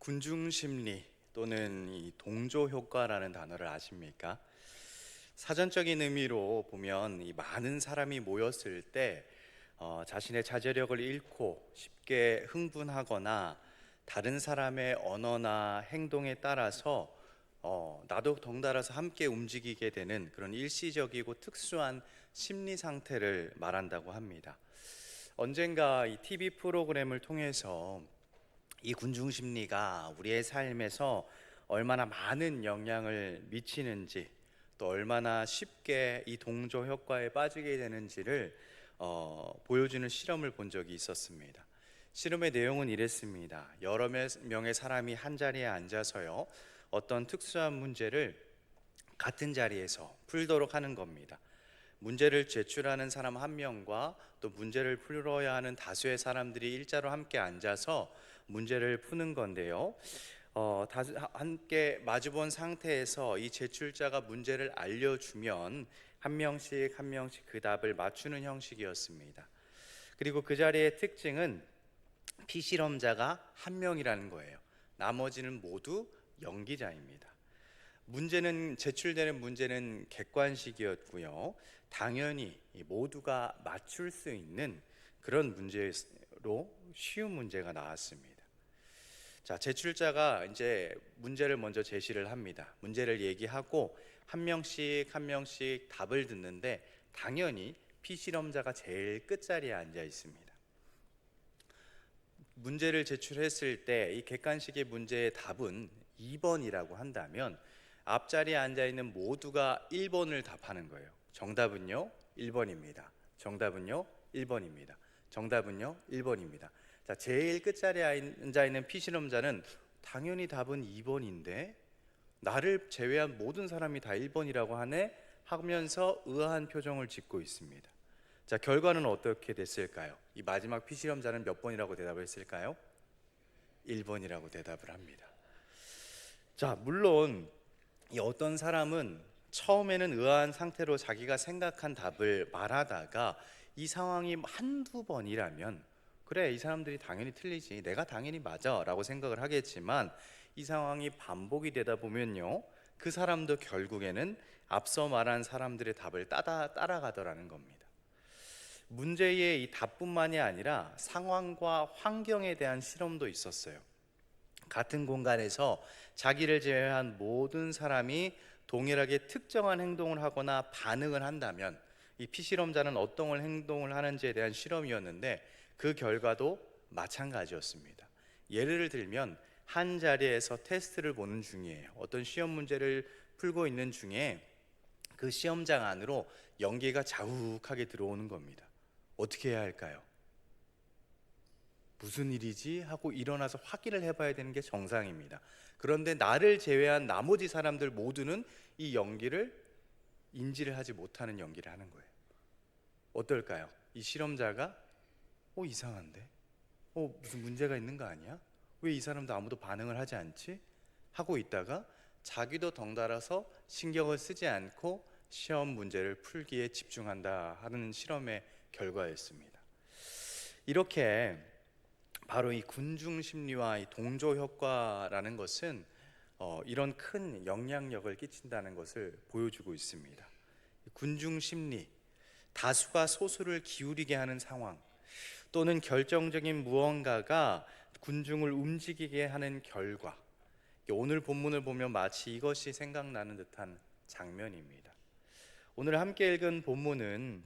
군중 심리 또는 이 동조 효과라는 단어를 아십니까? 사전적인 의미로 보면 이 많은 사람이 모였을 때 자신의 자제력을 잃고 쉽게 흥분하거나 다른 사람의 언어나 행동에 따라서 나도 덩달아서 함께 움직이게 되는 그런 일시적이고 특수한 심리 상태를 말한다고 합니다. 언젠가 이 TV 프로그램을 통해서 이 군중 심리가 우리의 삶에서 얼마나 많은 영향을 미치는지, 또 얼마나 쉽게 이 동조 효과에 빠지게 되는지를 보여주는 실험을 본 적이 있었습니다. 실험의 내용은 이랬습니다. 여러 명의 사람이 한 자리에 앉아서요, 어떤 특수한 문제를 같은 자리에서 풀도록 하는 겁니다. 문제를 제출하는 사람 한 명과 또 문제를 풀어야 하는 다수의 사람들이 일자로 함께 앉아서 문제를 푸는 건데요. 함께 마주본 상태에서 이 제출자가 문제를 알려주면 한 명씩 한 명씩 그 답을 맞추는 형식이었습니다. 그리고 그 자리의 특징은 피실험자가 한 명이라는 거예요. 나머지는 모두 연기자입니다. 제출되는 문제는 객관식이었고요. 당연히 모두가 맞출 수 있는 그런 문제로 쉬운 문제가 나왔습니다. 자, 제출자가 이제 문제를 먼저 제시를 합니다. 문제를 얘기하고 한 명씩 한 명씩 답을 듣는데 당연히 피실험자가 제일 끝자리에 앉아 있습니다. 문제를 제출했을 때 이 객관식의 문제의 답은 2번이라고 한다면 앞자리에 앉아 있는 모두가 1번을 답하는 거예요. 정답은요, 1번입니다. 정답은요, 1번입니다. 정답은요, 1번입니다. 자, 제일 끝자리에 앉아 있는 피실험자는 당연히 답은 2번인데 나를 제외한 모든 사람이 다 1번이라고 하네 하면서 의아한 표정을 짓고 있습니다. 자, 결과는 어떻게 됐을까요? 이 마지막 피실험자는 몇 번이라고 대답을 했을까요? 1번이라고 대답을 합니다. 자, 물론 이 어떤 사람은 처음에는 의아한 상태로 자기가 생각한 답을 말하다가 이 상황이 한두 번이라면 그래, 이 사람들이 당연히 틀리지, 내가 당연히 맞아 라고 생각을 하겠지만 이 상황이 반복이 되다 보면요, 그 사람도 결국에는 앞서 말한 사람들의 답을 따라가더라는 겁니다. 문제의 이 답뿐만이 아니라 상황과 환경에 대한 실험도 있었어요. 같은 공간에서 자기를 제외한 모든 사람이 동일하게 특정한 행동을 하거나 반응을 한다면 이 피실험자는 어떤 행동을 하는지에 대한 실험이었는데 그 결과도 마찬가지였습니다. 예를 들면 한 자리에서 테스트를 보는 중이에요. 어떤 시험 문제를 풀고 있는 중에 그 시험장 안으로 연기가 자욱하게 들어오는 겁니다. 어떻게 해야 할까요? 무슨 일이지? 하고 일어나서 확인을 해봐야 되는 게 정상입니다. 그런데 나를 제외한 나머지 사람들 모두는 이 연기를 인지를 하지 못하는 연기를 하는 거예요. 어떨까요? 이 실험자가 이상한데? 무슨 문제가 있는 거 아니야? 왜 이 사람도 아무도 반응을 하지 않지? 하고 있다가 자기도 덩달아서 신경을 쓰지 않고 시험 문제를 풀기에 집중한다 하는 실험의 결과였습니다. 이렇게 바로 이 군중 심리와 이 동조 효과라는 것은 이런 큰 영향력을 끼친다는 것을 보여주고 있습니다. 군중 심리, 다수가 소수를 기울이게 하는 상황, 또는 결정적인 무언가가 군중을 움직이게 하는 결과, 오늘 본문을 보면 마치 이것이 생각나는 듯한 장면입니다. 오늘 함께 읽은 본문은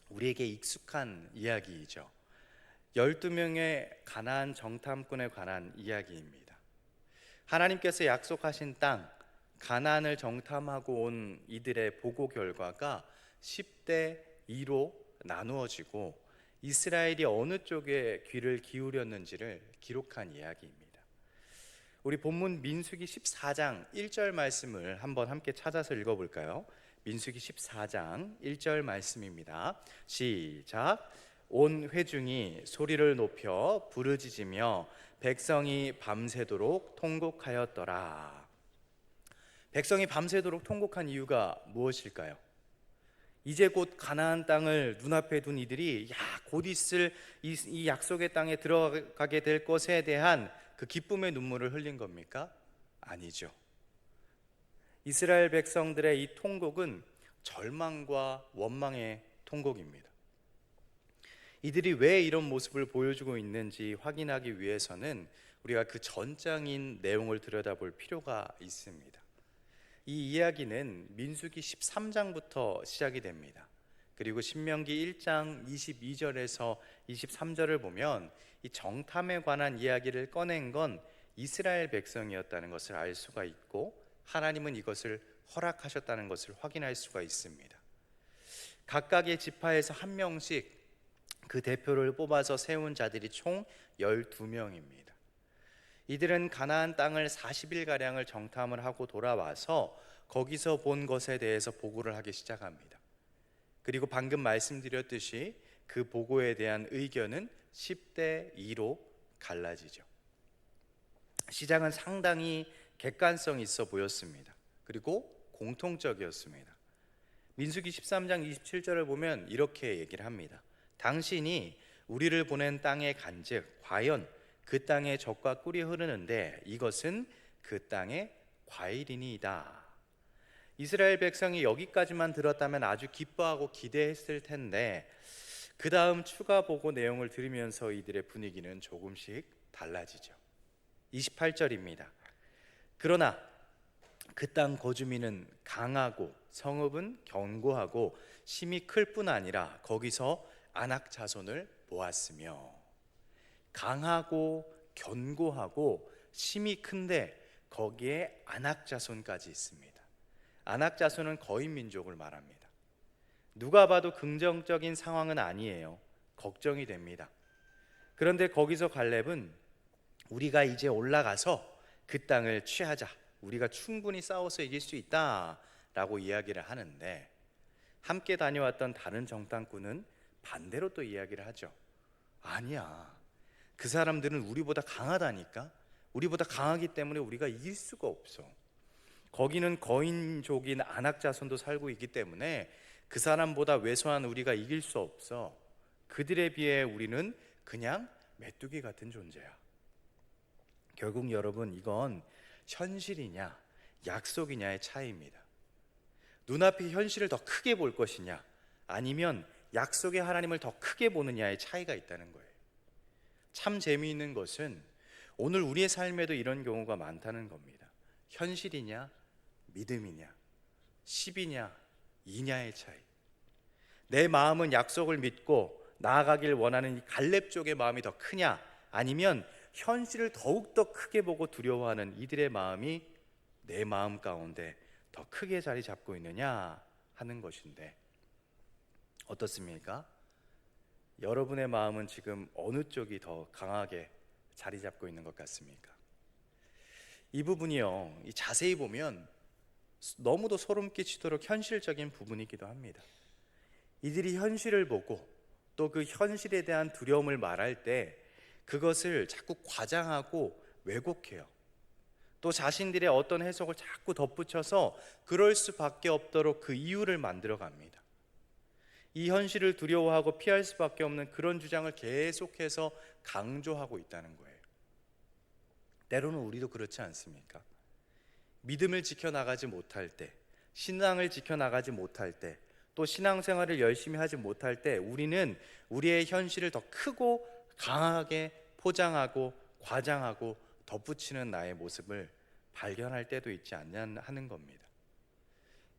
우리에게 익숙한 이야기이죠. 12명의 가나안 정탐꾼에 관한 이야기입니다. 하나님께서 약속하신 땅 가나안을 정탐하고 온 이들의 보고 결과가 10대 2로 나누어지고 이스라엘이 어느 쪽에 귀를 기울였는지를 기록한 이야기입니다. 우리 본문 민수기 14장 1절 말씀을 한번 함께 찾아서 읽어볼까요? 민수기 14장 1절 말씀입니다. 시작. 온 회중이 소리를 높여 부르짖으며 백성이 밤새도록 통곡하였더라. 백성이 밤새도록 통곡한 이유가 무엇일까요? 이제 곧 가나안 땅을 눈앞에 둔 이들이 곧 있을 이 약속의 땅에 들어가게 될 것에 대한 그 기쁨의 눈물을 흘린 겁니까? 아니죠. 이스라엘 백성들의 이 통곡은 절망과 원망의 통곡입니다. 이들이 왜 이런 모습을 보여주고 있는지 확인하기 위해서는 우리가 그 전장인 내용을 들여다볼 필요가 있습니다. 이 이야기는 민수기 13장부터 시작이 됩니다. 그리고 신명기 1장 22절에서 23절을 보면 이 정탐에 관한 이야기를 꺼낸 건 이스라엘 백성이었다는 것을 알 수가 있고, 하나님은 이것을 허락하셨다는 것을 확인할 수가 있습니다. 각각의 지파에서 한 명씩 그 대표를 뽑아서 세운 자들이 총 12명입니다. 이들은 가나안 땅을 40일가량을 정탐을 하고 돌아와서 거기서 본 것에 대해서 보고를 하기 시작합니다. 그리고 방금 말씀드렸듯이 그 보고에 대한 의견은 10대 2로 갈라지죠. 시장은 상당히 객관성 있어 보였습니다. 그리고 공통적이었습니다. 민수기 13장 27절을 보면 이렇게 얘기를 합니다. 당신이 우리를 보낸 땅에 간즉 과연 그 땅에 젖과 꿀이 흐르는데 이것은 그 땅의 과일이니이다. 이스라엘 백성이 여기까지만 들었다면 아주 기뻐하고 기대했을 텐데 그 다음 추가 보고 내용을 들으면서 이들의 분위기는 조금씩 달라지죠. 28절입니다. 그러나 그 땅 거주민은 강하고 성읍은 견고하고 심이 클 뿐 아니라 거기서 아낙 자손을 보았으며, 강하고 견고하고 심이 큰데 거기에 아낙 자손까지 있습니다. 아낙 자손은 거인 민족을 말합니다. 누가 봐도 긍정적인 상황은 아니에요. 걱정이 됩니다. 그런데 거기서 갈렙은 우리가 이제 올라가서 그 땅을 취하자, 우리가 충분히 싸워서 이길 수 있다라고 이야기를 하는데, 함께 다녀왔던 다른 정탐꾼은 반대로 또 이야기를 하죠. 아니야, 그 사람들은 우리보다 강하다니까. 우리보다 강하기 때문에 우리가 이길 수가 없어. 거기는 거인족인 아낙 자손도 살고 있기 때문에 그 사람보다 왜소한 우리가 이길 수 없어. 그들에 비해 우리는 그냥 메뚜기 같은 존재야. 결국 여러분, 이건 현실이냐 약속이냐의 차이입니다. 눈앞의 현실을 더 크게 볼 것이냐 아니면 약속의 하나님을 더 크게 보느냐의 차이가 있다는 거예요. 참 재미있는 것은 오늘 우리의 삶에도 이런 경우가 많다는 겁니다. 현실이냐 믿음이냐 10이냐 2냐의 차이. 내 마음은 약속을 믿고 나아가길 원하는 이 갈렙 쪽의 마음이 더 크냐 아니면 현실을 더욱더 크게 보고 두려워하는 이들의 마음이 내 마음 가운데 더 크게 자리 잡고 있느냐 하는 것인데, 어떻습니까? 여러분의 마음은 지금 어느 쪽이 더 강하게 자리 잡고 있는 것 같습니까? 이 부분이요, 자세히 보면 너무도 소름 끼치도록 현실적인 부분이기도 합니다. 이들이 현실을 보고 또 그 현실에 대한 두려움을 말할 때 그것을 자꾸 과장하고 왜곡해요. 또 자신들의 어떤 해석을 자꾸 덧붙여서 그럴 수밖에 없도록 그 이유를 만들어 갑니다. 이 현실을 두려워하고 피할 수밖에 없는 그런 주장을 계속해서 강조하고 있다는 거예요. 때로는 우리도 그렇지 않습니까? 믿음을 지켜나가지 못할 때, 신앙을 지켜나가지 못할 때, 또 신앙생활을 열심히 하지 못할 때 우리는 우리의 현실을 더 크고 강하게 포장하고 과장하고 덧붙이는 나의 모습을 발견할 때도 있지 않냐 하는 겁니다.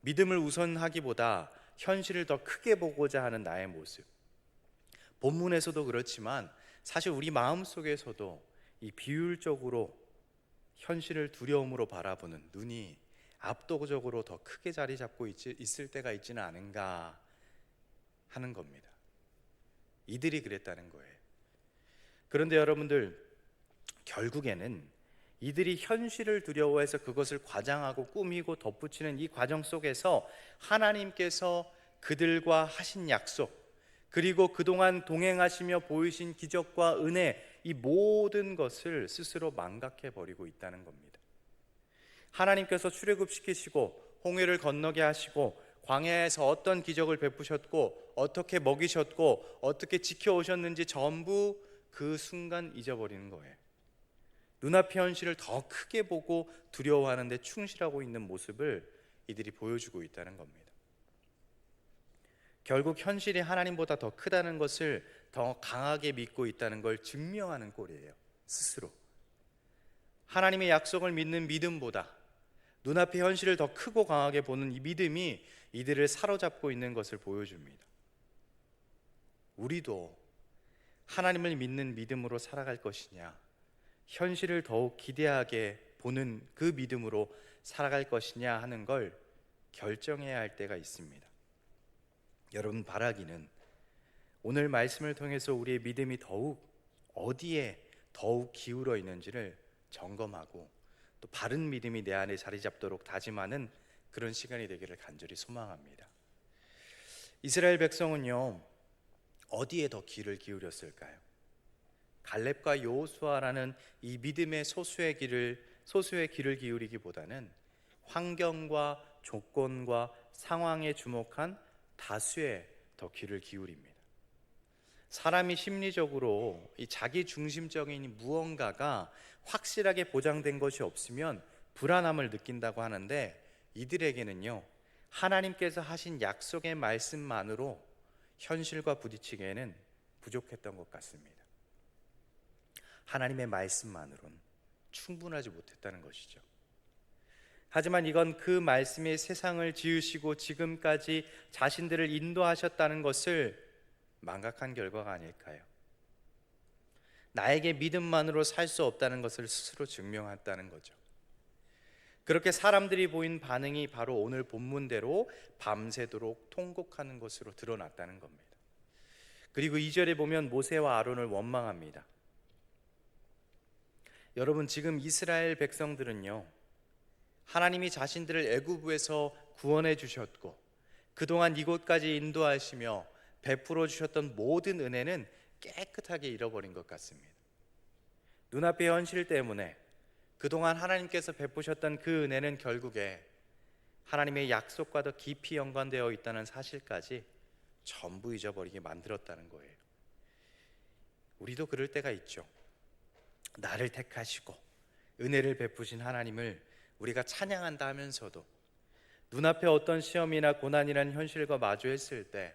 믿음을 우선하기보다 현실을 더 크게 보고자 하는 나의 모습, 본문에서도 그렇지만 사실 우리 마음속에서도 이 비율적으로 현실을 두려움으로 바라보는 눈이 압도적으로 더 크게 자리 잡고 있을 때가 있지는 않은가 하는 겁니다. 이들이 그랬다는 거예요. 그런데 여러분들, 결국에는 이들이 현실을 두려워해서 그것을 과장하고 꾸미고 덧붙이는 이 과정 속에서 하나님께서 그들과 하신 약속, 그리고 그동안 동행하시며 보이신 기적과 은혜, 이 모든 것을 스스로 망각해 버리고 있다는 겁니다. 하나님께서 출애굽시키시고 홍해를 건너게 하시고 광야에서 어떤 기적을 베푸셨고 어떻게 먹이셨고 어떻게 지켜오셨는지 전부 그 순간 잊어버리는 거예요. 눈앞의 현실을 더 크게 보고 두려워하는 데 충실하고 있는 모습을 이들이 보여주고 있다는 겁니다. 결국 현실이 하나님보다 더 크다는 것을 더 강하게 믿고 있다는 걸 증명하는 꼴이에요. 스스로 하나님의 약속을 믿는 믿음보다 눈앞의 현실을 더 크고 강하게 보는 이 믿음이 이들을 사로잡고 있는 것을 보여줍니다. 우리도 하나님을 믿는 믿음으로 살아갈 것이냐, 현실을 더욱 기대하게 보는 그 믿음으로 살아갈 것이냐 하는 걸 결정해야 할 때가 있습니다. 여러분, 바라기는 오늘 말씀을 통해서 우리의 믿음이 어디에 더욱 기울어 있는지를 점검하고 또 바른 믿음이 내 안에 자리 잡도록 다짐하는 그런 시간이 되기를 간절히 소망합니다. 이스라엘 백성은요, 어디에 더 귀를 기울였을까요? 갈렙과 여호수아라는 이 믿음의 소수의 귀를 기울이기보다는 환경과 조건과 상황에 주목한 다수에 더 귀를 기울입니다. 사람이 심리적으로 이 자기 중심적인 무언가가 확실하게 보장된 것이 없으면 불안함을 느낀다고 하는데, 이들에게는요, 하나님께서 하신 약속의 말씀만으로 현실과 부딪히기에는 부족했던 것 같습니다. 하나님의 말씀만으로는 충분하지 못했다는 것이죠. 하지만 이건 그 말씀이 세상을 지으시고 지금까지 자신들을 인도하셨다는 것을 망각한 결과가 아닐까요? 나에게 믿음만으로 살 수 없다는 것을 스스로 증명했다는 거죠. 그렇게 사람들이 보인 반응이 바로 오늘 본문대로 밤새도록 통곡하는 것으로 드러났다는 겁니다. 그리고 2절에 보면 모세와 아론을 원망합니다. 여러분, 지금 이스라엘 백성들은요, 하나님이 자신들을 애굽에서 구원해 주셨고 그동안 이곳까지 인도하시며 베풀어 주셨던 모든 은혜는 깨끗하게 잃어버린 것 같습니다. 눈앞의 현실 때문에 그동안 하나님께서 베푸셨던 그 은혜는 결국에 하나님의 약속과 더 깊이 연관되어 있다는 사실까지 전부 잊어버리게 만들었다는 거예요. 우리도 그럴 때가 있죠. 나를 택하시고 은혜를 베푸신 하나님을 우리가 찬양한다 하면서도 눈앞에 어떤 시험이나 고난이라는 현실과 마주했을 때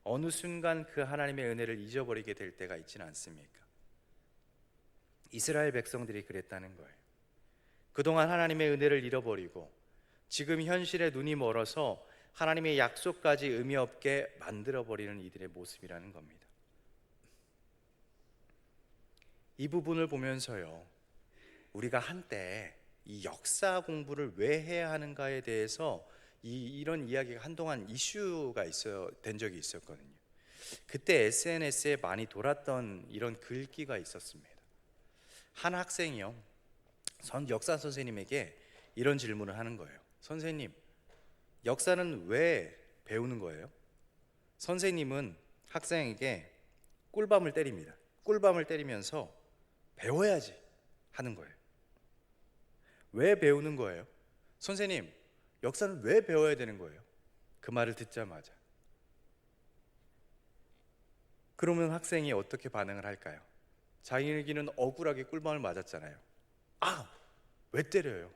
어느 순간 그 하나님의 은혜를 잊어버리게 될 때가 있지는 않습니까? 이스라엘 백성들이 그랬다는 거예요. 그동안 하나님의 은혜를 잃어버리고 지금 현실에 눈이 멀어서 하나님의 약속까지 의미 없게 만들어버리는 이들의 모습이라는 겁니다. 이 부분을 보면서요, 우리가 한때 이 역사 공부를 왜 해야 하는가에 대해서 이런 이야기가 한동안 이슈가 된 적이 있었거든요. 그때 SNS에 많이 돌았던 이런 글귀가 있었습니다. 한 학생이요, 역사 선생님에게 이런 질문을 하는 거예요. 선생님, 역사는 왜 배우는 거예요? 선생님은 학생에게 꿀밤을 때립니다. 꿀밤을 때리면서 배워야지 하는 거예요. 왜 배우는 거예요? 선생님, 역사는 왜 배워야 되는 거예요? 그 말을 듣자마자. 그러면 학생이 어떻게 반응을 할까요? 자기는 억울하게 꿀밤을 맞았잖아요. 아, 왜 때려요?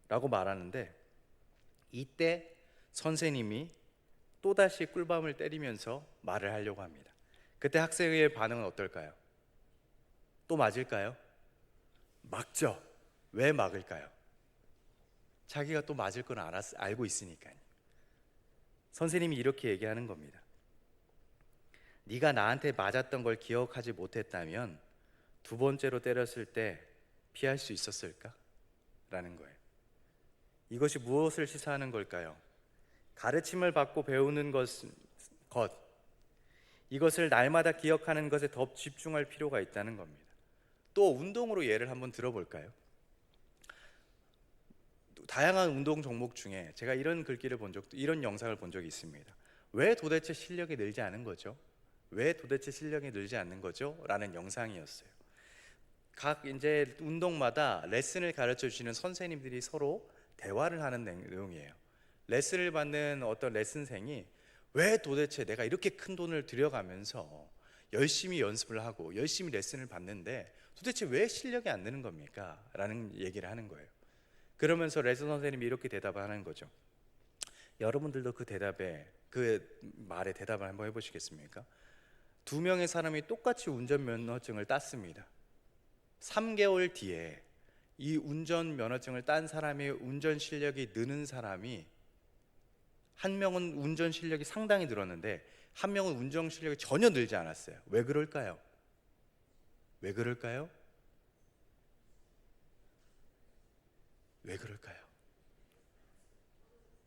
라고 말하는데, 이때 선생님이 또다시 꿀밤을 때리면서 말을 하려고 합니다. 그때 학생의 반응은 어떨까요? 또 맞을까요? 막죠. 왜 막을까요? 자기가 또 맞을 건 알고 있으니까요. 선생님이 이렇게 얘기하는 겁니다. 네가 나한테 맞았던 걸 기억하지 못했다면 두 번째로 때렸을 때 피할 수 있었을까? 라는 거예요. 이것이 무엇을 시사하는 걸까요? 가르침을 받고 배우는 이것을 날마다 기억하는 것에 더 집중할 필요가 있다는 겁니다. 또 운동으로 예를 한번 들어볼까요? 다양한 운동 종목 중에 제가 이런 이런 영상을 본 적이 있습니다. 왜 도대체 실력이 늘지 않은 거죠? 왜 도대체 실력이 늘지 않는 거죠? 라는 영상이었어요. 각 이제 운동마다 레슨을 가르쳐 주시는 선생님들이 서로 대화를 하는 내용이에요. 레슨을 받는 어떤 레슨생이 왜 도대체 내가 이렇게 큰 돈을 들여가면서 열심히 연습을 하고 열심히 레슨을 받는데 도대체 왜 실력이 안 느는 겁니까? 라는 얘기를 하는 거예요. 그러면서 레슨 선생님이 이렇게 대답을 하는 거죠. 여러분들도 그 말에 대답을 한번 해보시겠습니까? 두 명의 사람이 똑같이 운전면허증을 땄습니다. 3개월 뒤에 이 운전면허증을 딴 사람의 운전 실력이 느는 사람이, 한 명은 운전 실력이 상당히 늘었는데 한 명은 운전 실력이 전혀 늘지 않았어요. 왜 그럴까요? 왜 그럴까요? 왜 그럴까요?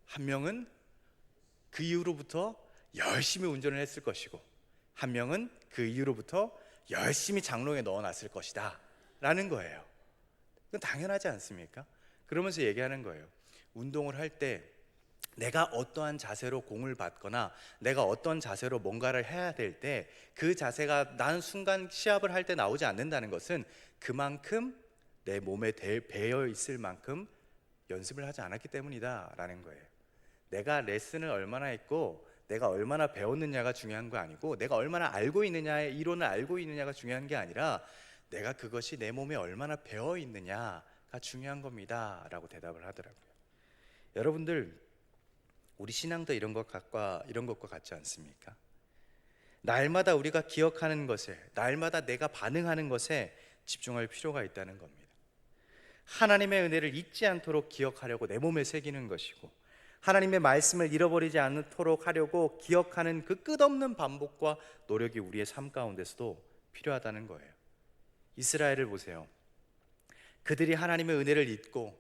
한 명은 그 이후로부터 열심히 운전을 했을 것이고 한 명은 그 이후로부터 열심히 장롱에 넣어놨을 것이다 라는 거예요. 그건 당연하지 않습니까? 그러면서 얘기하는 거예요. 운동을 할 때 내가 어떠한 자세로 공을 받거나 내가 어떤 자세로 뭔가를 해야 될 때 그 자세가 난 순간 시합을 할 때 나오지 않는다는 것은 그만큼 내 몸에 배어 있을 만큼 연습을 하지 않았기 때문이다 라는 거예요. 내가 레슨을 얼마나 했고 내가 얼마나 배웠느냐가 중요한 거 아니고 내가 얼마나 알고 있느냐의 이론을 알고 있느냐가 중요한 게 아니라 내가 그것이 내 몸에 얼마나 배어 있느냐가 중요한 겁니다 라고 대답을 하더라고요. 여러분들, 우리 신앙도 이런 것과 같지 않습니까? 날마다 우리가 기억하는 것에, 날마다 내가 반응하는 것에 집중할 필요가 있다는 겁니다. 하나님의 은혜를 잊지 않도록 기억하려고 내 몸에 새기는 것이고 하나님의 말씀을 잃어버리지 않도록 하려고 기억하는 그 끝없는 반복과 노력이 우리의 삶 가운데서도 필요하다는 거예요. 이스라엘을 보세요. 그들이 하나님의 은혜를 잊고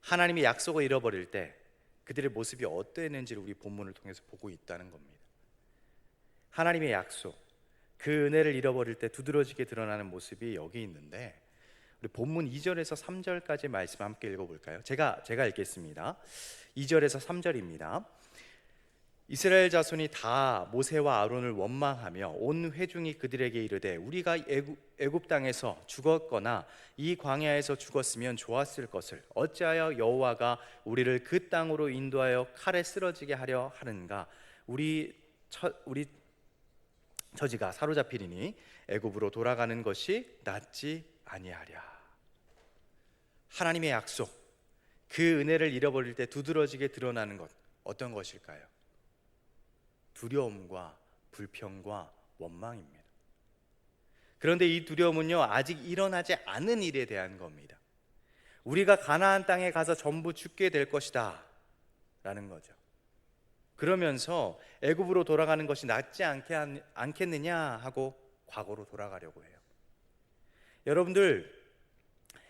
하나님의 약속을 잃어버릴 때 그들의 모습이 어떠했는지를 우리 본문을 통해서 보고 있다는 겁니다. 하나님의 약속, 그 은혜를 잃어버릴 때 두드러지게 드러나는 모습이 여기 있는데 우리 본문 2절에서 3절까지 말씀 함께 읽어볼까요? 제가 읽겠습니다. 2절에서 3절입니다. 이스라엘 자손이 다 모세와 아론을 원망하며 온 회중이 그들에게 이르되 우리가 애굽 땅에서 죽었거나 이 광야에서 죽었으면 좋았을 것을 어찌하여 여호와가 우리를 그 땅으로 인도하여 칼에 쓰러지게 하려 하는가? 우리 처지가 사로잡히리니 애굽으로 돌아가는 것이 낫지 아니하랴. 하나님의 약속, 그 은혜를 잃어버릴 때 두드러지게 드러나는 것, 어떤 것일까요? 두려움과 불평과 원망입니다. 그런데 이 두려움은요, 아직 일어나지 않은 일에 대한 겁니다. 우리가 가나안 땅에 가서 전부 죽게 될 것이다 라는 거죠. 그러면서 애굽으로 돌아가는 것이 낫지 않겠느냐 하고 과거로 돌아가려고 해요. 여러분들,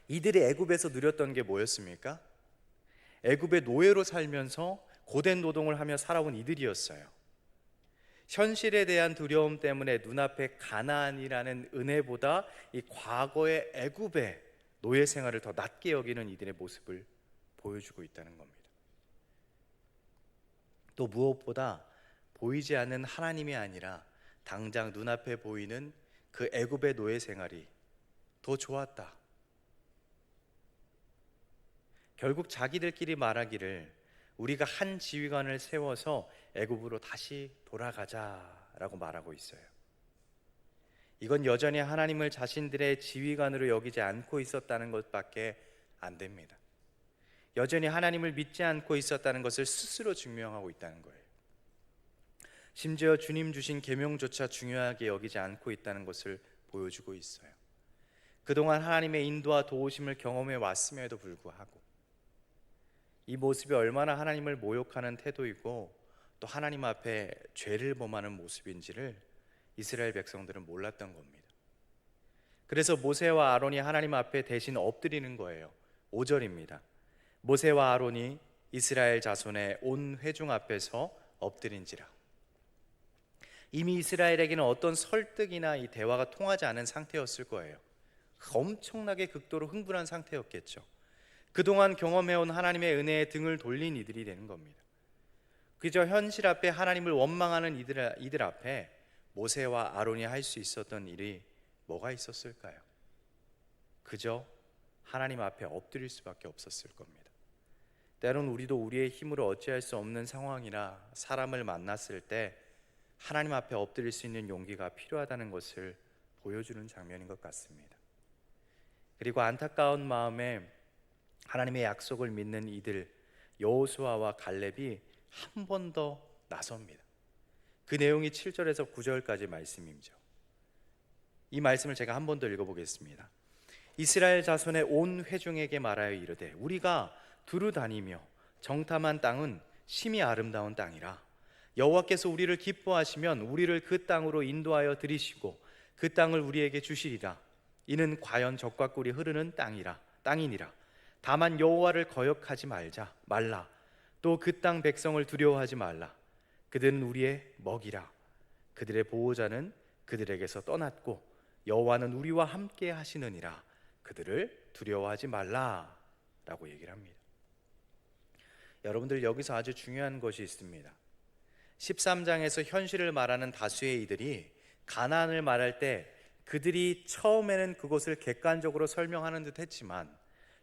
이들이 애굽에서 누렸던 게 뭐였습니까? 애굽의 노예로 살면서 고된 노동을 하며 살아온 이들이었어요. 현실에 대한 두려움 때문에 눈앞에 가나안이라는 은혜보다 이 과거의 애굽의 노예 생활을 더 낮게 여기는 이들의 모습을 보여주고 있다는 겁니다. 또 무엇보다 보이지 않는 하나님이 아니라 당장 눈앞에 보이는 그 애굽의 노예 생활이 더 좋았다. 결국 자기들끼리 말하기를 우리가 한 지휘관을 세워서 애굽으로 다시 돌아가자라고 말하고 있어요. 이건 여전히 하나님을 자신들의 지휘관으로 여기지 않고 있었다는 것밖에 안 됩니다. 여전히 하나님을 믿지 않고 있었다는 것을 스스로 증명하고 있다는 거예요. 심지어 주님 주신 계명조차 중요하게 여기지 않고 있다는 것을 보여주고 있어요. 그동안 하나님의 인도와 도우심을 경험해 왔음에도 불구하고 이 모습이 얼마나 하나님을 모욕하는 태도이고 또 하나님 앞에 죄를 범하는 모습인지를 이스라엘 백성들은 몰랐던 겁니다. 그래서 모세와 아론이 하나님 앞에 대신 엎드리는 거예요. 5절입니다. 모세와 아론이 이스라엘 자손의 온 회중 앞에서 엎드린지라. 이미 이스라엘에게는 어떤 설득이나 이 대화가 통하지 않은 상태였을 거예요. 엄청나게 극도로 흥분한 상태였겠죠. 그동안 경험해온 하나님의 은혜에 등을 돌린 이들이 되는 겁니다. 그저 현실 앞에 하나님을 원망하는 이들 앞에 모세와 아론이 할 수 있었던 일이 뭐가 있었을까요? 그저 하나님 앞에 엎드릴 수밖에 없었을 겁니다. 때론 우리도 우리의 힘으로 어찌할 수 없는 상황이나 사람을 만났을 때 하나님 앞에 엎드릴 수 있는 용기가 필요하다는 것을 보여주는 장면인 것 같습니다. 그리고 안타까운 마음에 하나님의 약속을 믿는 이들 여호수아와 갈렙이 한 번 더 나섭니다. 그 내용이 7절에서 9절까지 말씀이죠. 이 말씀을 제가 한 번 더 읽어보겠습니다. 이스라엘 자손의 온 회중에게 말하여 이르되 우리가 두루 다니며 정탐한 땅은 심히 아름다운 땅이라. 여호와께서 우리를 기뻐하시면 우리를 그 땅으로 인도하여 들이시고 그 땅을 우리에게 주시리라. 이는 과연 젖과 꿀이 흐르는 땅이니라. 다만 여호와를 거역하지 말라. 또 그 땅 백성을 두려워하지 말라. 그들은 우리의 먹이라. 그들의 보호자는 그들에게서 떠났고 여호와는 우리와 함께 하시느니라. 그들을 두려워하지 말라 라고 얘기를 합니다. 여러분들, 여기서 아주 중요한 것이 있습니다. 13장에서 현실을 말하는 다수의 이들이 가나안을 말할 때 그들이 처음에는 그것을 객관적으로 설명하는 듯 했지만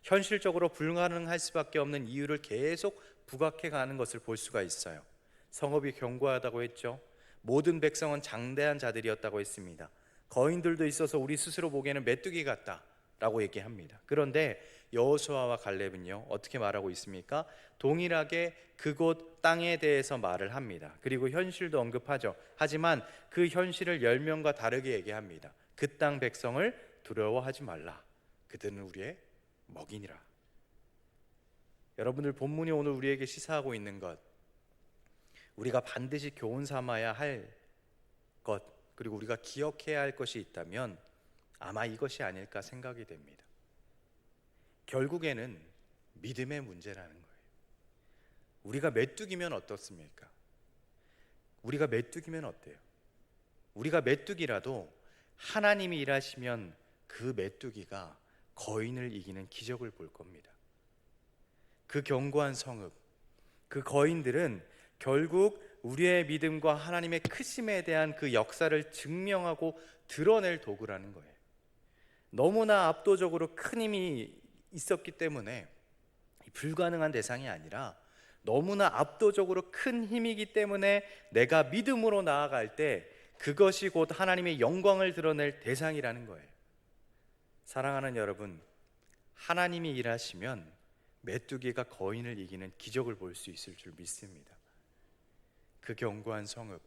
현실적으로 불가능할 수밖에 없는 이유를 계속 부각해 가는 것을 볼 수가 있어요. 성읍이 견고하다고 했죠. 모든 백성은 장대한 자들이었다고 했습니다. 거인들도 있어서 우리 스스로 보기에는 메뚜기 같다라고 얘기합니다. 그런데 여호수아와 갈렙은요, 어떻게 말하고 있습니까? 동일하게 그곳 땅에 대해서 말을 합니다. 그리고 현실도 언급하죠. 하지만 그 현실을 열명과 다르게 얘기합니다. 그 땅 백성을 두려워하지 말라. 그들은 우리의 먹이니라. 여러분들, 본문이 오늘 우리에게 시사하고 있는 것, 우리가 반드시 교훈 삼아야 할 것, 그리고 우리가 기억해야 할 것이 있다면 아마 이것이 아닐까 생각이 됩니다. 결국에는 믿음의 문제라는 거예요. 우리가 메뚜기면 어떻습니까? 우리가 메뚜기면 어때요? 우리가 메뚜기라도 하나님이 일하시면 그 메뚜기가 거인을 이기는 기적을 볼 겁니다. 그 견고한 성읍, 그 거인들은 결국 우리의 믿음과 하나님의 크심에 대한 그 역사를 증명하고 드러낼 도구라는 거예요. 너무나 압도적으로 큰 힘이 있었기 때문에 불가능한 대상이 아니라 너무나 압도적으로 큰 힘이기 때문에 내가 믿음으로 나아갈 때 그것이 곧 하나님의 영광을 드러낼 대상이라는 거예요. 사랑하는 여러분, 하나님이 일하시면 메뚜기가 거인을 이기는 기적을 볼 수 있을 줄 믿습니다. 그 견고한 성읍,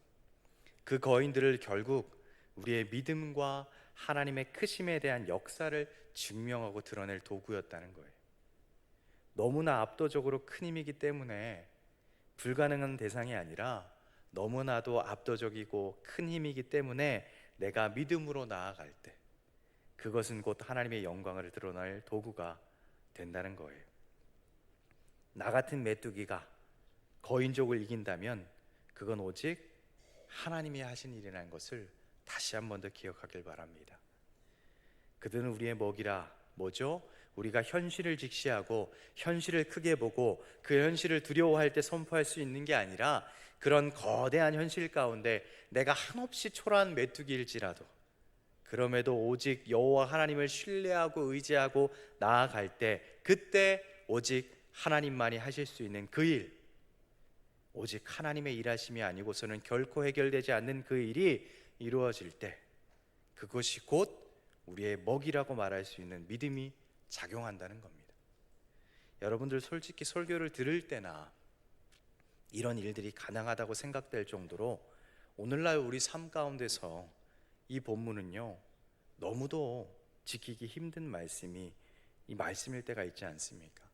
그 거인들을 결국 우리의 믿음과 하나님의 크심에 대한 역사를 증명하고 드러낼 도구였다는 거예요. 너무나 압도적으로 큰 힘이기 때문에 불가능한 대상이 아니라 너무나도 압도적이고 큰 힘이기 때문에 내가 믿음으로 나아갈 때 그것은 곧 하나님의 영광을 드러낼 도구가 된다는 거예요. 나 같은 메뚜기가 거인족을 이긴다면 그건 오직 하나님이 하신 일이라는 것을 다시 한 번 더 기억하길 바랍니다. 그들은 우리의 먹이라. 뭐죠? 우리가 현실을 직시하고 현실을 크게 보고 그 현실을 두려워할 때 선포할 수 있는 게 아니라 그런 거대한 현실 가운데 내가 한없이 초라한 메뚜기일지라도 그럼에도 오직 여호와 하나님을 신뢰하고 의지하고 나아갈 때 그때 오직 하나님만이 하실 수 있는 그 일, 오직 하나님의 일하심이 아니고서는 결코 해결되지 않는 그 일이 이루어질 때 그것이 곧 우리의 먹이라고 말할 수 있는 믿음이 작용한다는 겁니다. 여러분들, 솔직히 설교를 들을 때나 이런 일들이 가능하다고 생각될 정도로 오늘날 우리 삶 가운데서 이 본문은요, 너무도 지키기 힘든 말씀이 이 말씀일 때가 있지 않습니까?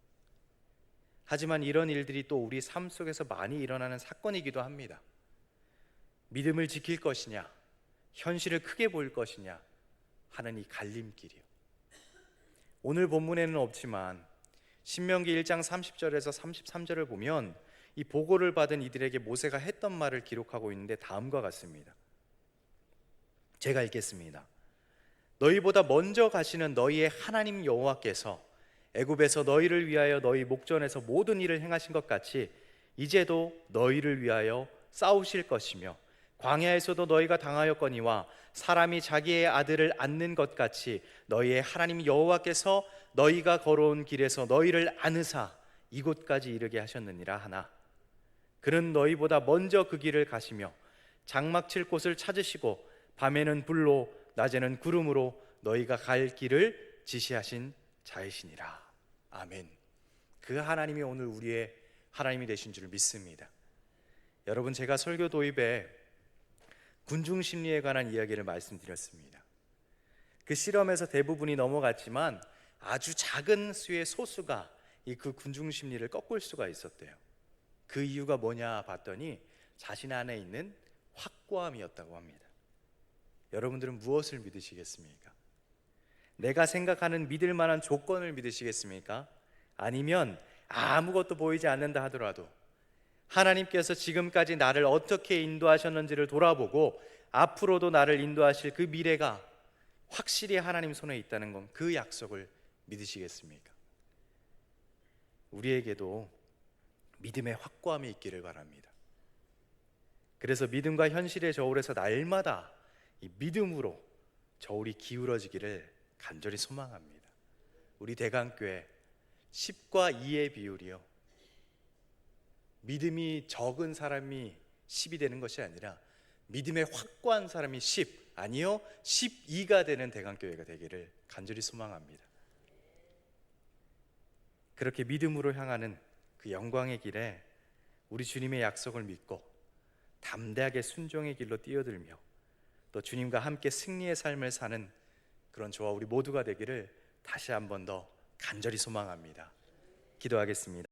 하지만 이런 일들이 또 우리 삶 속에서 많이 일어나는 사건이기도 합니다. 믿음을 지킬 것이냐, 현실을 크게 볼 것이냐 하는 이 갈림길이요. 오늘 본문에는 없지만 신명기 1장 30절에서 33절을 보면 이 보고를 받은 이들에게 모세가 했던 말을 기록하고 있는데 다음과 같습니다. 제가 읽겠습니다. 너희보다 먼저 가시는 너희의 하나님 여호와께서 애굽에서 너희를 위하여 너희 목전에서 모든 일을 행하신 것 같이 이제도 너희를 위하여 싸우실 것이며 광야에서도 너희가 당하였거니와 사람이 자기의 아들을 안는 것 같이 너희의 하나님 여호와께서 너희가 걸어온 길에서 너희를 안으사 이곳까지 이르게 하셨느니라 하나 그는 너희보다 먼저 그 길을 가시며 장막 칠 곳을 찾으시고 밤에는 불로 낮에는 구름으로 너희가 갈 길을 지시하신 자이시니라. 아멘. 그 하나님이 오늘 우리의 하나님이 되신 줄 믿습니다. 여러분, 제가 설교 도입에 군중심리에 관한 이야기를 말씀드렸습니다. 그 실험에서 대부분이 넘어갔지만 아주 작은 수의 소수가 그 군중심리를 꺾을 수가 있었대요. 그 이유가 뭐냐 봤더니 자신 안에 있는 확고함이었다고 합니다. 여러분들은 무엇을 믿으시겠습니까? 내가 생각하는 믿을 만한 조건을 믿으시겠습니까? 아니면 아무것도 보이지 않는다 하더라도 하나님께서 지금까지 나를 어떻게 인도하셨는지를 돌아보고 앞으로도 나를 인도하실 그 미래가 확실히 하나님 손에 있다는 건 그 약속을 믿으시겠습니까? 우리에게도 믿음의 확고함이 있기를 바랍니다. 그래서 믿음과 현실의 저울에서 날마다 이 믿음으로 저울이 기울어지기를 간절히 소망합니다. 우리 대강교회 10과 2의 비율이요, 믿음이 적은 사람이 10이 되는 것이 아니라 믿음의 확고한 사람이 10, 아니요 12가 되는 대강교회가 되기를 간절히 소망합니다. 그렇게 믿음으로 향하는 그 영광의 길에 우리 주님의 약속을 믿고 담대하게 순종의 길로 뛰어들며 또 주님과 함께 승리의 삶을 사는 그런 저와 우리 모두가 되기를 다시 한 번 더 간절히 소망합니다. 기도하겠습니다.